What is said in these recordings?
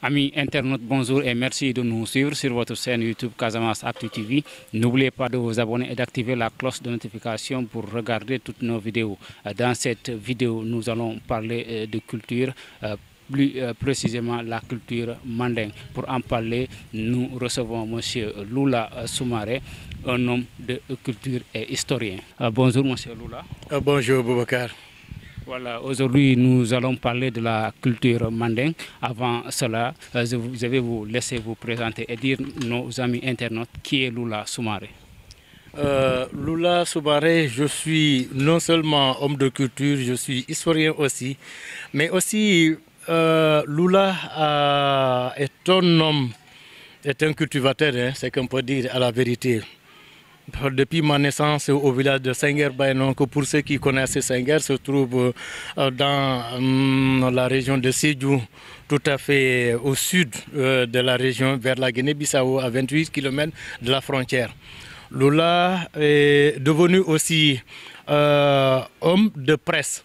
Amis internautes, bonjour et merci de nous suivre sur votre chaîne YouTube Casamance Actu TV. N'oubliez pas de vous abonner et d'activer la cloche de notification pour regarder toutes nos vidéos. Dans cette vidéo, nous allons parler de culture, plus précisément la culture mandingue. Pour en parler, nous recevons M. Lula Soumaré, un homme de culture et historien. Bonjour M. Lula. Bonjour Boubacar. Voilà, aujourd'hui nous allons parler de la culture mandingue. Avant cela, je vais vous laisser vous présenter et dire nos amis internautes qui est Lula Soumaré. Lula Soumaré, je suis non seulement homme de culture, je suis historien aussi, mais aussi Lula est un homme, est un cultivateur, hein, c'est qu'on peut dire à la vérité. Depuis ma naissance au village de Senghor-Baïnon, que pour ceux qui connaissent Senghor, se trouve dans la région de Sédhiou, tout à fait au sud de la région, vers la Guinée-Bissau, à 28 km de la frontière. Lula est devenu aussi homme de presse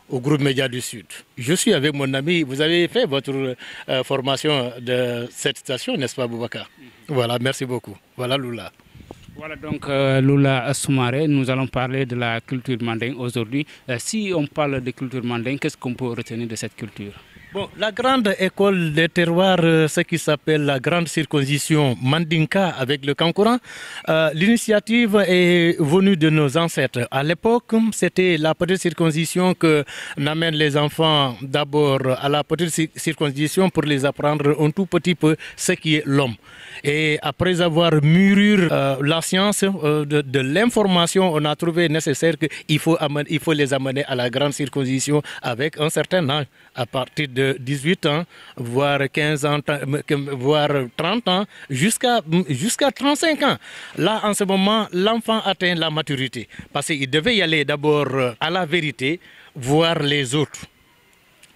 au groupe Média du Sud. Je suis avec mon ami, vous avez fait votre formation de cette station, n'est-ce pas Boubacar? Voilà, merci beaucoup. Voilà Lula. Voilà donc Lula Soumaré, nous allons parler de la culture mandingue aujourd'hui. Si on parle de culture mandingue, qu'est-ce qu'on peut retenir de cette culture? Bon, la grande école des terroirs, ce qui s'appelle la grande circoncision Mandinka avec le Kankourang, l'initiative est venue de nos ancêtres. À l'époque, c'était la petite circoncision que n'amènent les enfants d'abord à la petite circoncision pour les apprendre un tout petit peu ce qui est l'homme. Et après avoir mûri la science de l'information, on a trouvé nécessaire qu'il faut les amener à la grande circoncision avec un certain âge, à partir de 18 ans, voire 15 ans, voire 30 ans, jusqu'à 35 ans. Là, en ce moment, l'enfant atteint la maturité. Parce qu'il devait y aller d'abord à la vérité, voir les autres.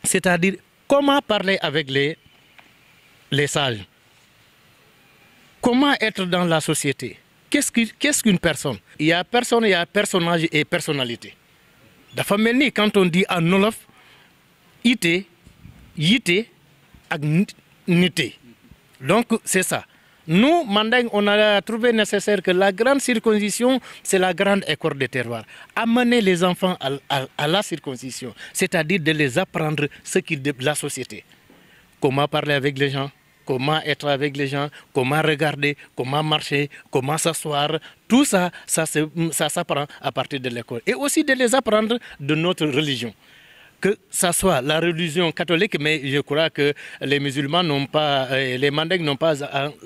C'est-à-dire, comment parler avec les sages? Comment être dans la société? Qu'est-ce qu'une personne? Il y a personne, il y a personnage et personnalité. Dafa melni quand on dit en Wolof, ité, yité, ak nité. Donc c'est ça. Nous, Mandingue, on a trouvé nécessaire que la grande circoncision, c'est la grande école des terroirs. Amener les enfants à la circoncision, c'est-à-dire de les apprendre ce qui de la société. Comment parler avec les gens? Comment être avec les gens, comment regarder, comment marcher, comment s'asseoir, tout ça, ça s'apprend à partir de l'école. Et aussi de les apprendre de notre religion. Que ça soit la religion catholique, mais je crois que les musulmans n'ont pas, les Mandingues n'ont pas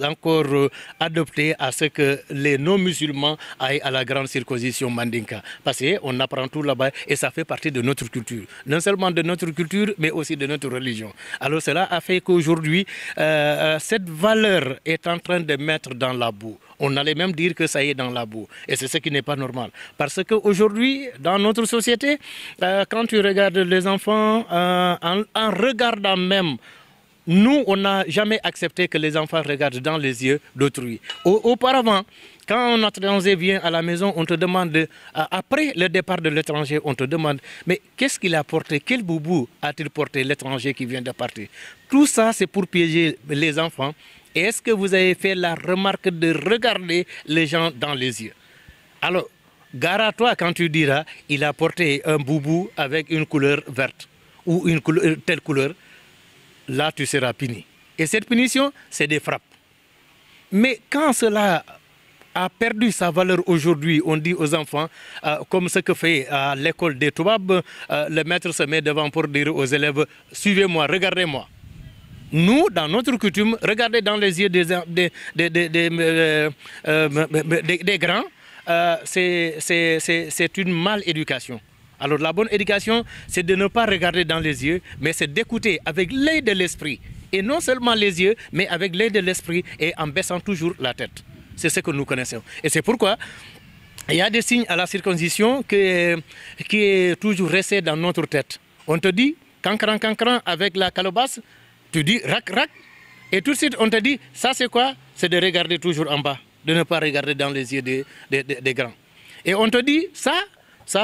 encore adopté à ce que les non-musulmans aillent à la grande circoncision mandinka. Parce qu'on apprend tout là-bas et ça fait partie de notre culture. Non seulement de notre culture, mais aussi de notre religion. Alors cela a fait qu'aujourd'hui, cette valeur est en train de mettre dans la boue. On allait même dire que ça y est dans la boue. Et c'est ce qui n'est pas normal. Parce qu'aujourd'hui, dans notre société, quand tu regardes les enfants, en regardant même, nous, on n'a jamais accepté que les enfants regardent dans les yeux d'autrui. Auparavant, quand un étranger vient à la maison, on te demande, après le départ de l'étranger, on te demande, mais qu'est-ce qu'il a porté? Quel boubou a-t-il porté l'étranger qui vient de partir? Tout ça, c'est pour piéger les enfants. Et est-ce que vous avez fait la remarque de regarder les gens dans les yeux? Alors, gare à toi quand tu diras, il a porté un boubou avec une couleur verte ou une telle couleur, là tu seras puni. Et cette punition, c'est des frappes. Mais quand cela a perdu sa valeur aujourd'hui, on dit aux enfants, comme ce que fait à l'école des Toubab, le maître se met devant pour dire aux élèves, suivez-moi, regardez-moi. Nous, dans notre coutume, regarder dans les yeux des grands, c'est une mal-éducation. Alors la bonne éducation, c'est de ne pas regarder dans les yeux, mais c'est d'écouter avec l'œil de l'esprit. Et non seulement les yeux, mais avec l'œil de l'esprit et en baissant toujours la tête. C'est ce que nous connaissons. Et c'est pourquoi il y a des signes à la circoncision qui est toujours resté dans notre tête. On te dit, cancran, cancran, avec la calebasse, tu dis rac, rac, et tout de suite on te dit, ça c'est quoi? C'est de regarder toujours en bas, de ne pas regarder dans les yeux des grands. Et on te dit, ça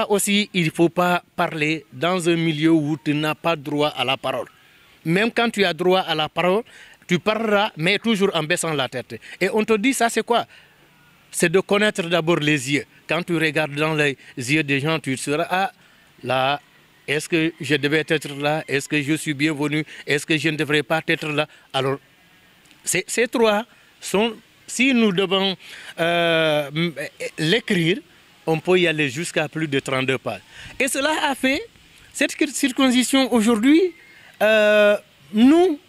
aussi, il ne faut pas parler dans un milieu où tu n'as pas droit à la parole. Même quand tu as droit à la parole, Tu parleras, mais toujours en baissant la tête. Et on te dit, ça c'est quoi? C'est de connaître d'abord les yeux. Quand tu regardes dans les yeux des gens, tu seras, ah, là, est-ce que je devais être là? Est-ce que je suis bienvenu? Est-ce que je ne devrais pas être là? Alors, ces trois sont, si nous devons l'écrire, on peut y aller jusqu'à plus de 32 pages. Et cela a fait, cette circoncision aujourd'hui, nous,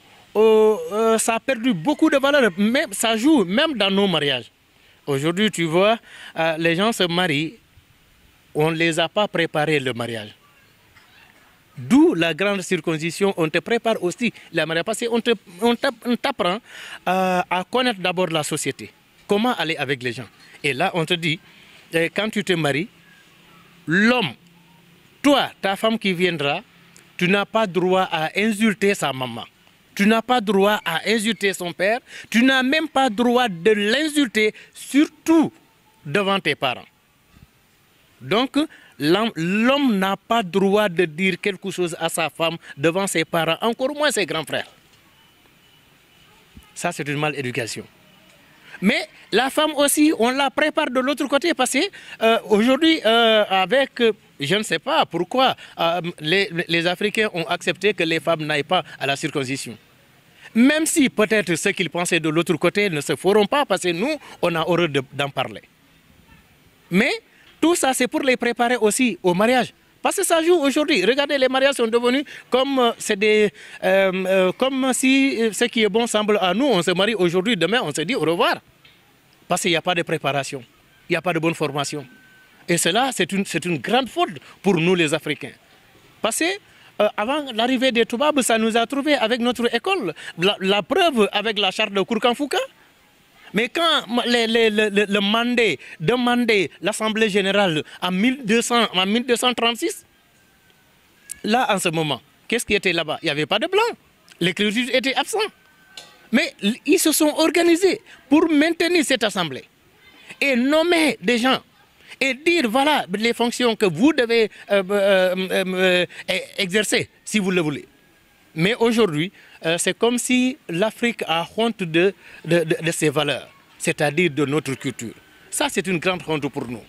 ça a perdu beaucoup de valeur. Même, ça joue même dans nos mariages. Aujourd'hui, tu vois, les gens se marient, on ne les a pas préparés le mariage. D'où la grande circoncision, on te prépare aussi le mariage. Parce qu'on t'apprend à connaître d'abord la société, comment aller avec les gens. Et là, on te dit, quand tu te maries, l'homme, toi, ta femme qui viendra, tu n'as pas droit à insulter sa maman. Tu n'as pas droit à insulter son père. Tu n'as même pas droit de l'insulter, surtout devant tes parents. Donc, l'homme n'a pas droit de dire quelque chose à sa femme devant ses parents, encore moins ses grands frères. Ça, c'est une maléducation. Mais la femme aussi, on la prépare de l'autre côté parce qu'aujourd'hui, avec, je ne sais pas pourquoi, les Africains ont accepté que les femmes n'aillent pas à la circoncision. Même si peut-être ce qu'ils pensaient de l'autre côté ne se feront pas parce que nous, on a horreur d'en parler. Mais tout ça, c'est pour les préparer aussi au mariage. Parce que ça joue aujourd'hui. Regardez, les mariages sont devenus comme, comme si ce qui est bon semble à nous. On se marie aujourd'hui, demain, on se dit au revoir. Parce qu'il n'y a pas de préparation, il n'y a pas de bonne formation. Et cela, c'est une grande faute pour nous les Africains. Parce que avant l'arrivée des Toubabs, ça nous a trouvés avec notre école. La preuve avec la charte de Kourkan-Fouka. Mais quand le Mandé demandait l'Assemblée générale en 1236, là, en ce moment, qu'est-ce qui était là-bas? Il n'y avait pas de blanc. L'écriture était absente. Mais ils se sont organisés pour maintenir cette assemblée et nommer des gens et dire voilà les fonctions que vous devez exercer si vous le voulez. Mais aujourd'hui, c'est comme si l'Afrique a honte de ses valeurs, c'est-à-dire de notre culture. Ça, c'est une grande honte pour nous.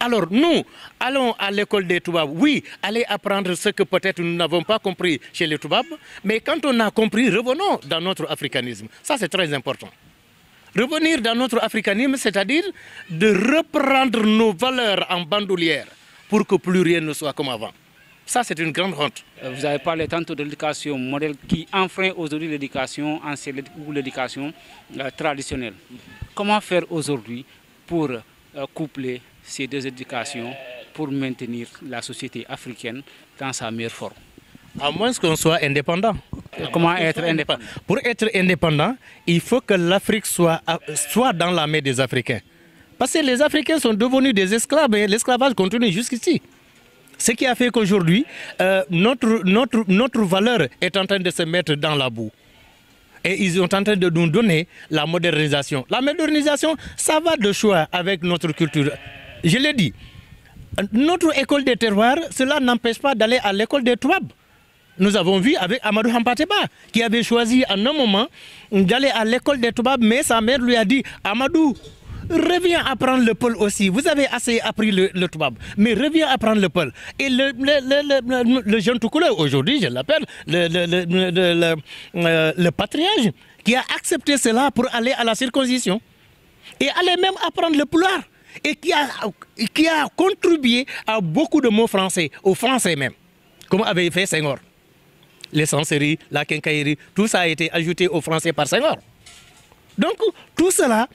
Alors nous, allons à l'école des Toubabs, oui, allez apprendre ce que peut-être nous n'avons pas compris chez les Toubabs, mais quand on a compris, revenons dans notre africanisme. Ça, c'est très important. Revenir dans notre africanisme, c'est-à-dire de reprendre nos valeurs en bandoulière pour que plus rien ne soit comme avant. Ça, c'est une grande honte. Vous avez parlé tantôt de l'éducation modèle qui enfreint aujourd'hui l'éducation ancienne ou l'éducation traditionnelle. Comment faire aujourd'hui pour coupler ces deux éducations pour maintenir la société africaine dans sa meilleure forme? À moins qu'on soit indépendant. Comment être indépendant? Pour être indépendant, il faut que l'Afrique soit dans la main des Africains. Parce que les Africains sont devenus des esclaves et l'esclavage continue jusqu'ici. Ce qui a fait qu'aujourd'hui, notre valeur est en train de se mettre dans la boue. Et ils sont en train de nous donner la modernisation. La modernisation, ça va de choix avec notre culture. Je l'ai dit, notre école des terroirs, cela n'empêche pas d'aller à l'école des Toubabs. Nous avons vu avec Amadou Hampateba, qui avait choisi en un moment d'aller à l'école des Toubabs, mais sa mère lui a dit, Amadou, reviens apprendre le Peul aussi. Vous avez assez appris le Toubab, mais reviens apprendre le Peul. Et le jeune Toucouleur, aujourd'hui, je l'appelle le patriarche, qui a accepté cela pour aller à la circoncision. Et aller même apprendre le Pulaar. Et qui a contribué à beaucoup de mots français, aux Français même, comme avait fait Senghor. L'essence-série, la quincaillerie, tout ça a été ajouté aux Français par Senghor. Donc, tout cela,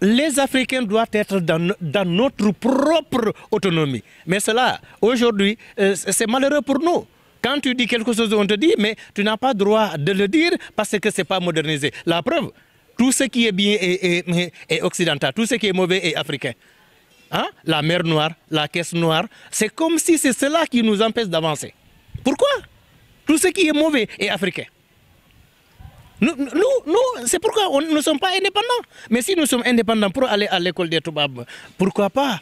les Africains doivent être dans notre propre autonomie. Mais cela, aujourd'hui, c'est malheureux pour nous. Quand tu dis quelque chose, on te dit, mais tu n'as pas droit de le dire parce que ce n'est pas modernisé. La preuve, tout ce qui est bien est occidental, tout ce qui est mauvais est africain. Hein? La mer Noire, la caisse noire, c'est comme si c'est cela qui nous empêche d'avancer. Pourquoi? Tout ce qui est mauvais est africain. Nous c'est pourquoi nous ne sommes pas indépendants. Mais si nous sommes indépendants pour aller à l'école des Toubabs, pourquoi pas?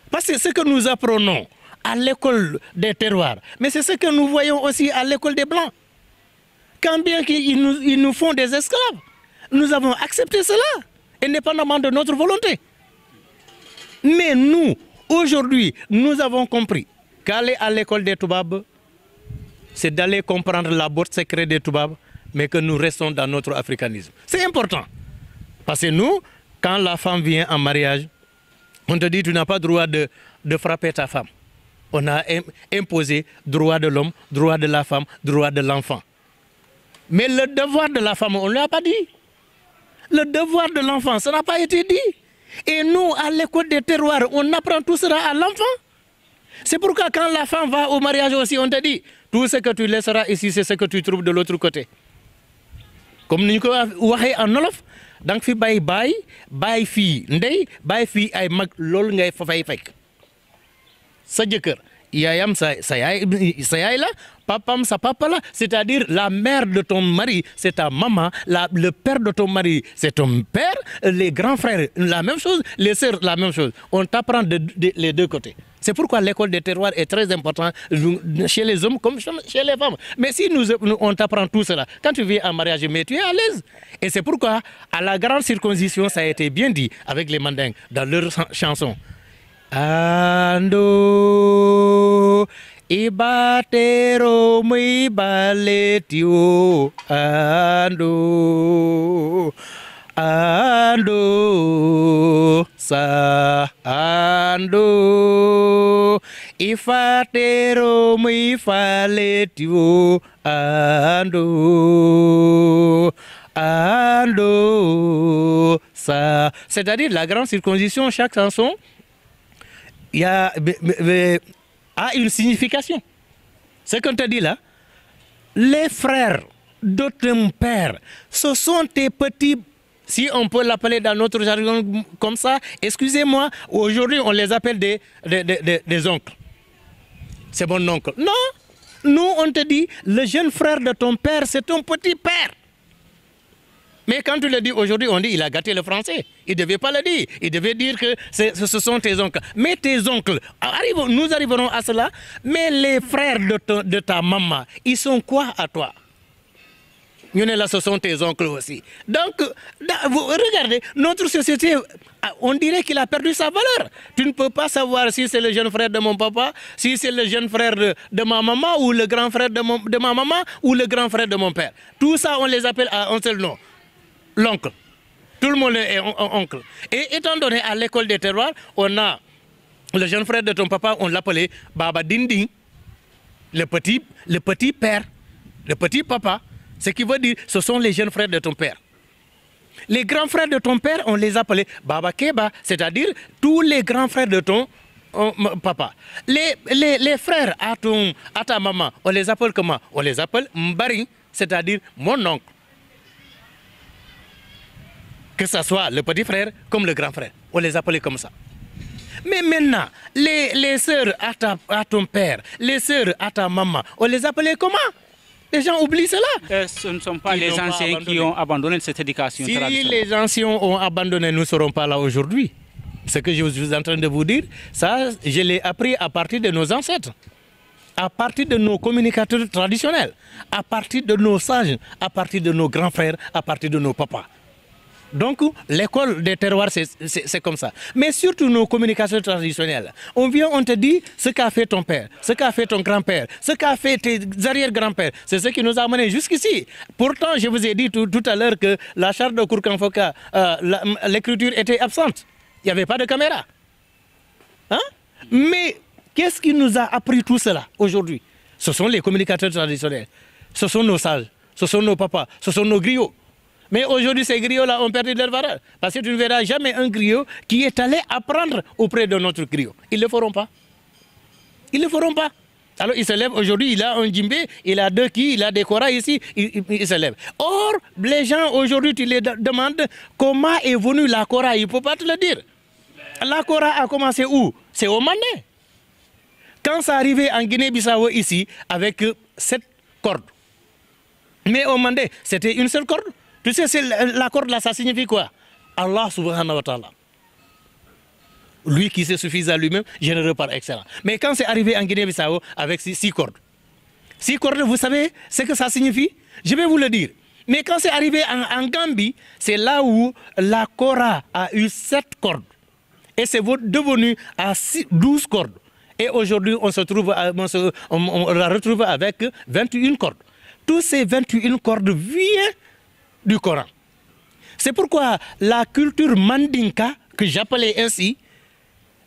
Parce que ce que nous apprenons à l'école des terroirs, mais c'est ce que nous voyons aussi à l'école des Blancs. Quand bien qu'ils nous font des esclaves, nous avons accepté cela, indépendamment de notre volonté. Mais nous, aujourd'hui, nous avons compris qu'aller à l'école des Toubabs, c'est d'aller comprendre la boîte secrète des Toubabs, mais que nous restons dans notre africanisme. C'est important. Parce que nous, quand la femme vient en mariage, on te dit tu n'as pas droit de frapper ta femme. On a imposé droit de l'homme, droit de la femme, droit de l'enfant. Mais le devoir de la femme, on ne l'a pas dit. Le devoir de l'enfant, ça n'a pas été dit. Et nous, à l'école des terroirs, on apprend tout cela à l'enfant. C'est pourquoi quand la femme va au mariage aussi, on te dit, tout ce que tu laisseras ici, c'est ce que tu trouves de l'autre côté. Comme nous l'avons dit en Wolof, donc fi bay fi ndey bay fi ay mag lol ngay fay fek sa jëkkër yaayam sa yaay la papam sa papa la, c'est-à-dire la mère de ton mari c'est ta maman, le père de ton mari c'est ton père, les grands frères la même chose, les sœurs la même chose. On t'apprend les deux côtés. C'est pourquoi l'école des terroirs est très importante chez les hommes comme chez les femmes. Mais si on t'apprend tout cela, quand tu viens en mariage, mais tu es à l'aise. Et c'est pourquoi, à la grande circoncision, ça a été bien dit avec les Mandingues dans leur chanson. Ando ibatero muibaletio ando ando sa ando ifatero muifaletio ando ando sa. C'est-à-dire la grande circoncision, chaque chanson a une signification. Ce qu'on te dit là, les frères de ton père, ce sont tes petits, si on peut l'appeler dans notre jargon comme ça, excusez-moi, aujourd'hui on les appelle des oncles. C'est mon oncle. Non, nous on te dit, le jeune frère de ton père, c'est ton petit père. Mais quand tu le dis aujourd'hui, on dit il a gâté le français. Il ne devait pas le dire. Il devait dire que ce sont tes oncles. Mais tes oncles, nous arriverons à cela. Mais les frères de ta maman, ils sont quoi à toi? Là, ce sont tes oncles aussi. Donc, regardez, notre société, on dirait qu'il a perdu sa valeur. Tu ne peux pas savoir si c'est le jeune frère de mon papa, si c'est le jeune frère de ma maman, ou le grand frère de ma maman, ou le grand frère de mon père. Tout ça, on les appelle à un seul nom. L'oncle. Tout le monde est oncle. Et étant donné à l'école des terroirs, on a le jeune frère de ton papa, on l'appelait Baba Dinding, le petit père, le petit papa. Ce qui veut dire, ce sont les jeunes frères de ton père. Les grands frères de ton père, on les appelait Baba Keba, c'est-à-dire tous les grands frères de ton papa. Les frères à ta maman, on les appelle comment? On les appelle Mbari, c'est-à-dire mon oncle. Que ce soit le petit frère comme le grand frère. On les appelait comme ça. Mais maintenant, les sœurs à ton père, les sœurs à ta maman, on les appelait comment? Les gens oublient cela. Ce ne sont pas les anciens qui ont abandonné cette éducation traditionnelle. Si les anciens ont abandonné, nous ne serons pas là aujourd'hui. Ce que je suis en train de vous dire, ça, je l'ai appris à partir de nos ancêtres, à partir de nos communicateurs traditionnels, à partir de nos sages, à partir de nos grands frères, à partir de nos papas. Donc, l'école des terroirs, c'est comme ça. Mais surtout nos communications traditionnelles. On vient, on te dit ce qu'a fait ton père, ce qu'a fait ton grand-père, ce qu'a fait tes arrière-grands-pères. C'est ce qui nous a amenés jusqu'ici. Pourtant, je vous ai dit tout à l'heure que la charte de Kourkanfoka, l'écriture était absente. Il n'y avait pas de caméra. Hein? Mais qu'est-ce qui nous a appris tout cela aujourd'hui? Ce sont les communicateurs traditionnels. Ce sont nos sages, ce sont nos papas, ce sont nos griots. Mais aujourd'hui, ces griots-là ont perdu leur valeur. Parce que tu ne verras jamais un griot qui est allé apprendre auprès de notre griot. Ils ne le feront pas. Ils ne le feront pas. Alors il se lève aujourd'hui, il a un djembé, il a deux quilles, il a des koras ici, il se lève. Or, les gens aujourd'hui, tu les demandes comment est venue la kora, il ne peut pas te le dire. La kora a commencé où? C'est au Mandé. Quand ça arrivait en Guinée-Bissau ici, avec 7 cordes. Mais au Mandé, c'était une seule corde. Tu sais, la corde là, ça signifie quoi? Allah subhanahu wa ta'ala. Lui qui se suffit à lui-même, généreux par excellence. Mais quand c'est arrivé en Guinée-Bissau avec 6 cordes. 6 cordes, vous savez ce que ça signifie? Je vais vous le dire. Mais quand c'est arrivé en Gambie, c'est là où la kora a eu 7 cordes. Et c'est devenu à 12 cordes. Et aujourd'hui, on la retrouve avec 21 cordes. Tous ces 21 cordes viennent du Coran. C'est pourquoi la culture mandinka, que j'appelais ainsi,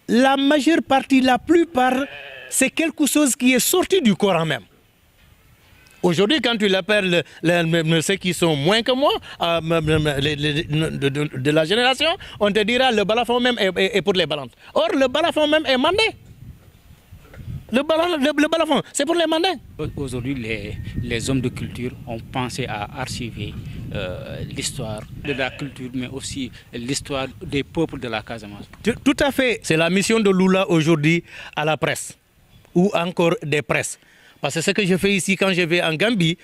la majeure partie, la plupart, c'est quelque chose qui est sorti du Coran même. Aujourd'hui, quand tu l'appelles ceux qui sont moins que moi, de la génération, on te dira le balafon même est pour les balantes. Or, le balafon même est mandé. Le balafon, c'est pour les mandins. Aujourd'hui, les hommes de culture ont pensé à archiver l'histoire de la culture, mais aussi l'histoire des peuples de la Casamance. Tout à fait. C'est la mission de Lula aujourd'hui à la presse, ou encore des presses. Parce que ce que je fais ici, quand je vais en Gambie,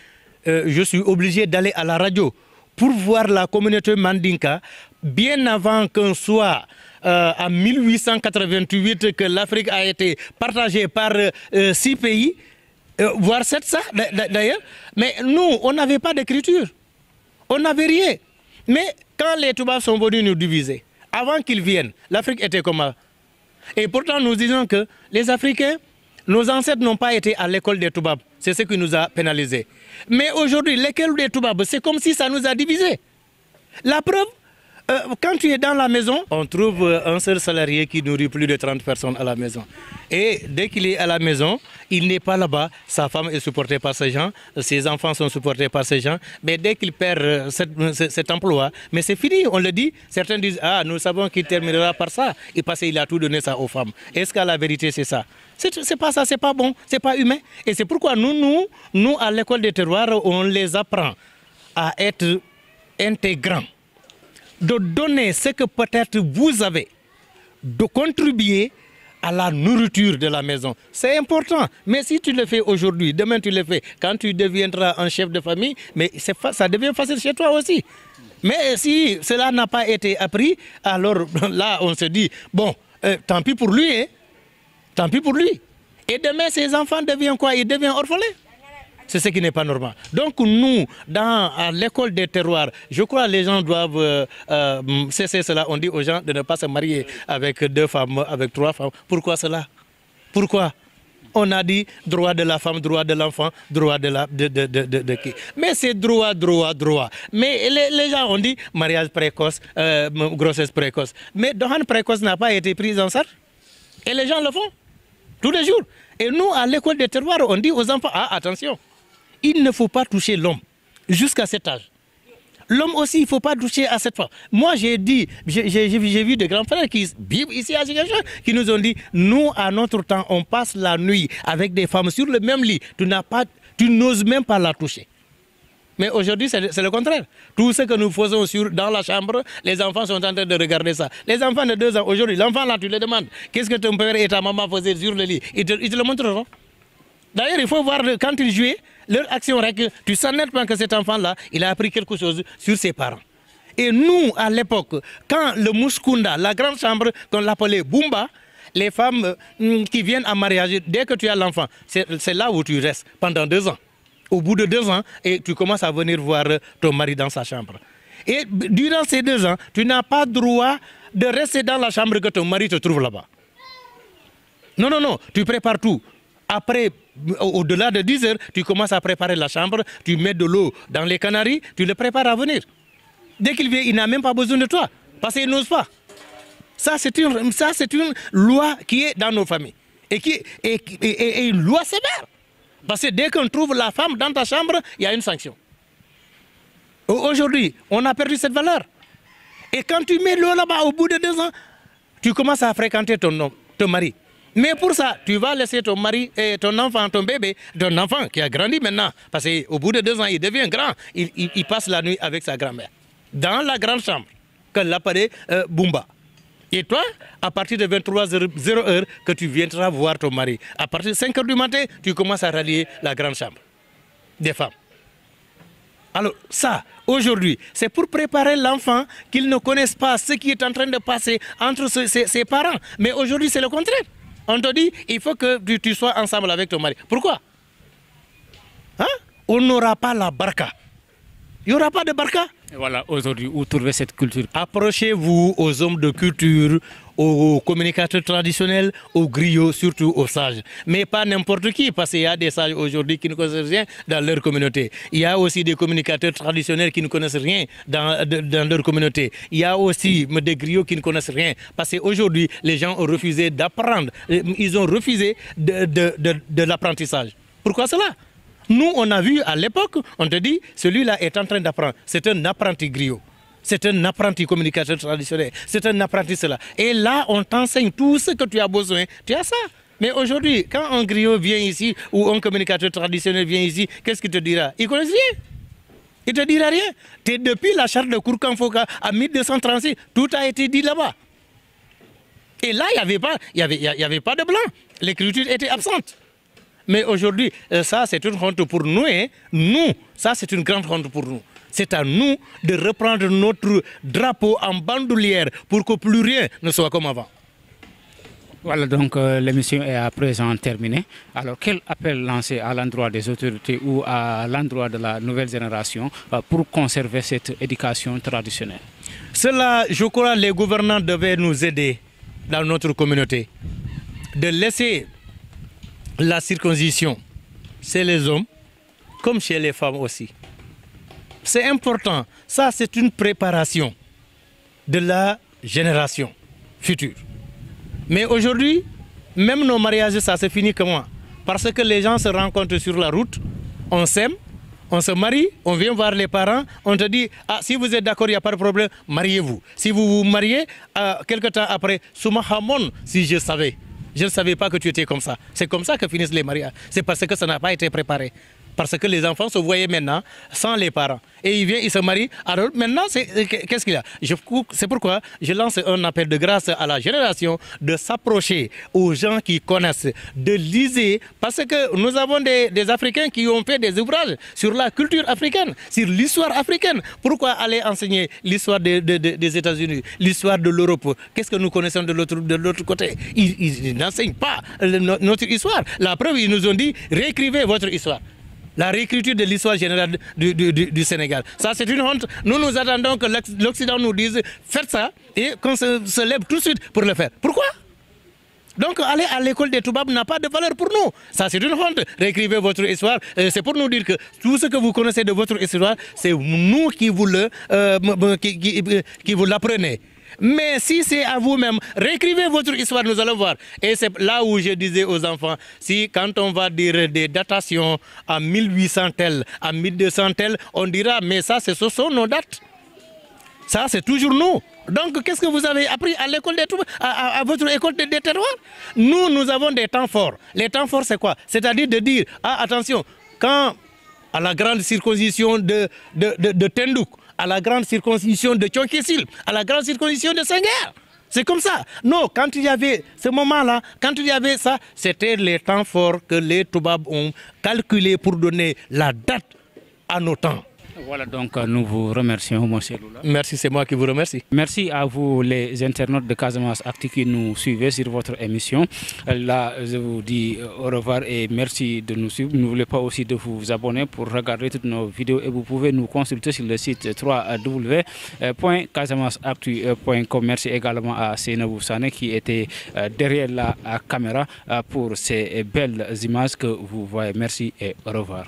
je suis obligé d'aller à la radio pour voir la communauté mandinka, bien avant qu'on soit en 1888, que l'Afrique a été partagée par 6 pays, voire 7 ça d'ailleurs. Mais nous, on n'avait pas d'écriture. On n'avait rien. Mais quand les Toubabs sont venus nous diviser, avant qu'ils viennent, l'Afrique était comment? Et pourtant, nous disons que les Africains, nos ancêtres n'ont pas été à l'école des Toubabs. C'est ce qui nous a pénalisés. Mais aujourd'hui, l'école des Toubabs, c'est comme si ça nous a divisés. La preuve, quand tu es dans la maison, on trouve un seul salarié qui nourrit plus de 30 personnes à la maison. Et dès qu'il est à la maison, il n'est pas là-bas. Sa femme est supportée par ces gens, ses enfants sont supportés par ces gens. Mais dès qu'il perd cet emploi, mais c'est fini, on le dit. Certains disent, ah, nous savons qu'il terminera par ça. Et parce qu'il a tout donné ça aux femmes. Est-ce qu'à la vérité, c'est ça? C'est pas ça, c'est pas bon, c'est pas humain. Et c'est pourquoi nous, à l'école des terroirs, on les apprend à être intégrants, de donner ce que peut-être vous avez, de contribuer à la nourriture de la maison. C'est important. Mais si tu le fais aujourd'hui, demain tu le fais, quand tu deviendras un chef de famille, mais ça devient facile chez toi aussi. Mais si cela n'a pas été appris, alors là on se dit, bon, tant pis pour lui, hein? Tant pis pour lui. Et demain, ses enfants deviennent quoi? Ils deviennent orphelins. C'est ce qui n'est pas normal. Donc nous, à l'école des terroirs, je crois que les gens doivent cesser cela. On dit aux gens de ne pas se marier avec 2 femmes, avec 3 femmes. Pourquoi cela? Pourquoi? On a dit droit de la femme, droit de l'enfant, droit de qui? Mais c'est droit. Mais les gens ont dit mariage précoce, grossesse précoce. Mais Dohan précoce n'a pas été prise en charge. Et les gens le font tous les jours. Et nous, à l'école des terroirs, on dit aux enfants, ah, attention, il ne faut pas toucher l'homme jusqu'à cet âge. L'homme aussi, il ne faut pas toucher à cette femme. Moi, j'ai dit, j'ai vu des grands frères qui vivent ici à Ziguinchor, qui nous ont dit, nous, à notre temps, on passe la nuit avec des femmes sur le même lit. Tu n'oses même pas la toucher. Mais aujourd'hui, c'est le contraire. Tout ce que nous faisons dans la chambre, les enfants sont en train de regarder ça. Les enfants de 2 ans, aujourd'hui, l'enfant là, tu le demandes, qu'est-ce que ton père et ta maman faisaient sur le lit? Ils te le montreront. D'ailleurs, il faut voir quand ils jouaient, leur action, tu sens nettement que cet enfant-là, il a appris quelque chose sur ses parents. Et nous, à l'époque, quand le Mouskounda, la grande chambre, qu'on l'appelait Bumba, les femmes qui viennent en mariage, dès que tu as l'enfant, c'est là où tu restes pendant 2 ans. Au bout de 2 ans, et tu commences à venir voir ton mari dans sa chambre. Et durant ces 2 ans, tu n'as pas droit de rester dans la chambre que ton mari te trouve là-bas. Non, tu prépares tout. Après, au-delà de 10 heures, tu commences à préparer la chambre, tu mets de l'eau dans les canaris, tu le prépares à venir. Dès qu'il vient, il n'a même pas besoin de toi, parce qu'il n'ose pas. Ça, c'est une loi qui est dans nos familles, et une loi sévère. Parce que dès qu'on trouve la femme dans ta chambre, il y a une sanction. Aujourd'hui, on a perdu cette valeur. Et quand tu mets l'eau là-bas, au bout de 2 ans, tu commences à fréquenter ton mari. Mais pour ça, tu vas laisser ton mari, et ton enfant, ton bébé, ton enfant qui a grandi maintenant. Parce qu'au bout de 2 ans, il devient grand. Il passe la nuit avec sa grand-mère. Dans la grande chambre, que l'appelait Bumba. Et toi, à partir de 23h que tu viendras voir ton mari, à partir de 5h du matin, tu commences à rallier la grande chambre des femmes. Alors ça, aujourd'hui, c'est pour préparer l'enfant qu'il ne connaisse pas ce qui est en train de passer entre ses parents. Mais aujourd'hui, c'est le contraire. On te dit, il faut que tu sois ensemble avec ton mari. Pourquoi? Hein? On n'aura pas la baraka. Il n'y aura pas de barca. Et voilà, aujourd'hui, où trouver cette culture? Approchez-vous aux hommes de culture, aux communicateurs traditionnels, aux griots, surtout aux sages. Mais pas n'importe qui, parce qu'il y a des sages aujourd'hui qui ne connaissent rien dans leur communauté. Il y a aussi des communicateurs traditionnels qui ne connaissent rien dans leur communauté. Il y a aussi des griots qui ne connaissent rien. Parce qu'aujourd'hui, les gens ont refusé d'apprendre. Ils ont refusé de l'apprentissage. Pourquoi cela? Nous, on a vu à l'époque, on te dit, celui-là est en train d'apprendre. C'est un apprenti griot. C'est un apprenti communicateur traditionnel. C'est un apprenti cela. Et là, on t'enseigne tout ce que tu as besoin. Tu as ça. Mais aujourd'hui, quand un griot vient ici ou un communicateur traditionnel vient ici, qu'est-ce qu'il te dira? Il ne connaît rien. Il ne te dira rien. Depuis la charte de Kourkan-Foka à 1236, tout a été dit là-bas. Et là, il n'y avait pas de blanc. L'écriture était absente. Mais aujourd'hui, ça, c'est une honte pour nous. Hein? Nous, ça, c'est une grande honte pour nous. C'est à nous de reprendre notre drapeau en bandoulière pour que plus rien ne soit comme avant. Voilà, donc l'émission est à présent terminée. Alors, quel appel lancer à l'endroit des autorités ou à l'endroit de la nouvelle génération pour conserver cette éducation traditionnelle? Cela, je crois, les gouvernants devaient nous aider dans notre communauté. De laisser la circoncision chez les hommes comme chez les femmes aussi. C'est important. Ça, c'est une préparation de la génération future. Mais aujourd'hui, même nos mariages, ça se finit comment? Parce que les gens se rencontrent sur la route, on s'aime, on se marie, on vient voir les parents, on te dit, ah, si vous êtes d'accord, il n'y a pas de problème, mariez-vous. Si vous vous mariez, quelque temps après, Souma Hamon, si je savais. Je ne savais pas que tu étais comme ça. C'est comme ça que finissent les mariages. C'est parce que ça n'a pas été préparé. Parce que les enfants se voyaient maintenant sans les parents. Et il vient, il se marie. Alors maintenant, qu'est-ce qu'il y a? C'est pourquoi je lance un appel de grâce à la génération de s'approcher aux gens qui connaissent, de liser. Parce que nous avons des Africains qui ont fait des ouvrages sur la culture africaine, sur l'histoire africaine. Pourquoi aller enseigner l'histoire des États-Unis, l'histoire de l'Europe? Qu'est-ce que nous connaissons de l'autre côté? Ils n'enseignent pas notre histoire. La preuve, ils nous ont dit, réécrivez votre histoire. La réécriture de l'histoire générale du Sénégal. Ça, c'est une honte. Nous attendons que l'Occident nous dise faites ça et qu'on se lève tout de suite pour le faire. Pourquoi? Donc, aller à l'école des Toubabs n'a pas de valeur pour nous. Ça, c'est une honte. Réécrivez votre histoire. C'est pour nous dire que tout ce que vous connaissez de votre histoire, c'est nous qui vous l'apprenez. Mais si c'est à vous-même, réécrivez votre histoire, nous allons voir. Et c'est là où je disais aux enfants, si quand on va dire des datations à 1800 tel, à 1200 tel, on dira, mais ça, ce sont nos dates. Ça, c'est toujours nous. Donc, qu'est-ce que vous avez appris à l'école à votre école des terroirs? Nous avons des temps forts. Les temps forts, c'est quoi? C'est-à-dire de dire, ah, attention, quand à la grande circoncision de Tendouk, à la grande circoncision de Tchokessil, à la grande circoncision de Senghor. C'est comme ça. Non, quand il y avait ce moment-là, quand il y avait ça, c'était les temps forts que les Toubabs ont calculés pour donner la date à nos temps. Voilà, donc nous vous remercions, M. Lula. Merci, c'est moi qui vous remercie. Merci à vous, les internautes de Casamance Actu qui nous suivez sur votre émission. Là, je vous dis au revoir et merci de nous suivre. N'oubliez pas aussi de vous abonner pour regarder toutes nos vidéos et vous pouvez nous consulter sur le site www.casamanceactu.com. Merci également à Seynabou Sané qui était derrière la caméra pour ces belles images que vous voyez. Merci et au revoir.